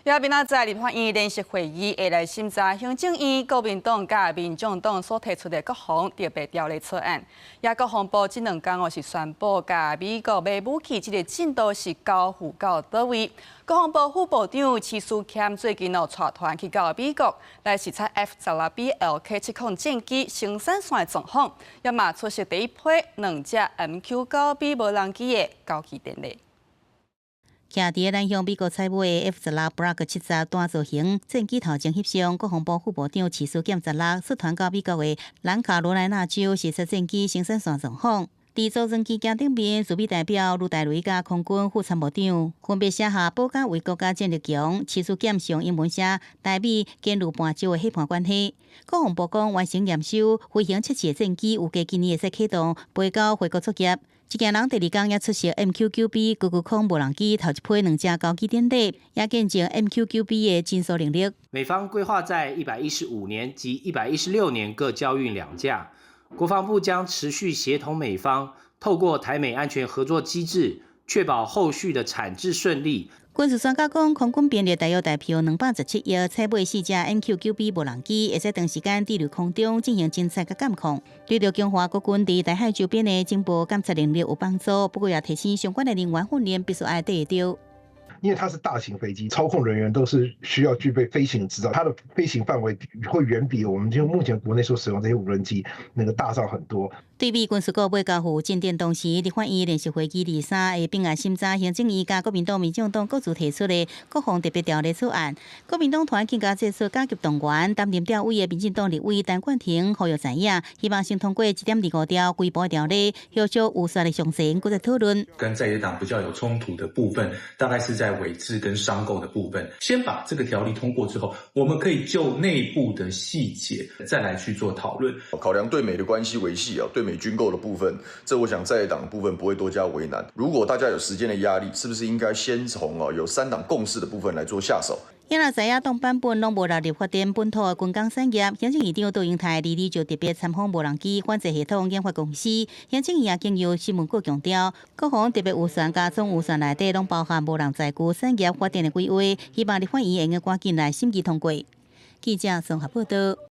也明仔載立法院聯席會議會來審查行政院國民黨甲民眾黨所提出的國防特別條例草案。也國防部這兩天是宣布，甲美國買武器這個進度是交付到倒位。國防部副部長徐思儉最近帶團去到美國來視察 F-16B LK-70戰機生產線的狀況，也嘛出席第一批兩隻 MQ-9B 無人機的交機典禮。徛佇咱向美國採買的 F-16 Block 70單造型戰機頭前翕相，國防部副部長徐思儉16率團到美國的南卡羅來納州視察戰機生產線狀況。佇造船機件頂面，駐美代表盧台雷甲空軍副參謀長分別寫下保家衛國家戰略強，徐思儉上英文寫台美建立半洲的伙伴關係。國防部講完成驗收，飛行測試的戰機預計今年會使啟動飛到回國作業。一行人第二天也出席 MQ-9B 高空無人機頭一批兩隻交機典禮，也見證 MQ-9B 的戰術能力。美方規劃在115年及116年各交運兩架，國防部將持續協同美方，透過台美安全合作機制，確保後續的產制順利。軍事專家講，空軍編列大約代表217億，採買4隻 MQ-9B 無人機，會使長時間佇空中進行偵察甲監控，對着強化國軍佇台海周邊的情報監測能力有幫助。不過也提醒相關的人員訓練必須要對得到。因為它是大型飛機，操控人員都是需要具備飛行執照，它的飛行範圍會遠比我們就目前國內所使用這些無人機那個大上很多。對比軍事部尾交付進展同時，立法院聯席會議23會並來審查行政院甲國民黨、民眾黨各自提出的國防特別條例草案。國民黨團更加提出加急動員，擔任調委的民進黨立委陳冠廷呼籲知影，希望先通過1.25條規模條例，後續有效的詳細，再討論。跟在野黨比較有衝突的部分，大概是在委制跟商購的部分，先把這個條例通過之後，我們可以就內部的細節再來去做討論。考量對美的關係維繫對美軍購的部分，這我想在野黨的部分不會多加為難。如果大家有時間的壓力，是不是應該先從有3黨共識的部分來做下手？因若知影黨版本攏無納入發展本土的軍工產業，行政院長杜英泰2日就特別參訪無人機反制系統研發公司。行政院也經由新聞局強調，國防特別預算加總預算內底攏包含無人載具產業發展的規劃，希望立法院會用趕緊來審議通過。記者綜合報道。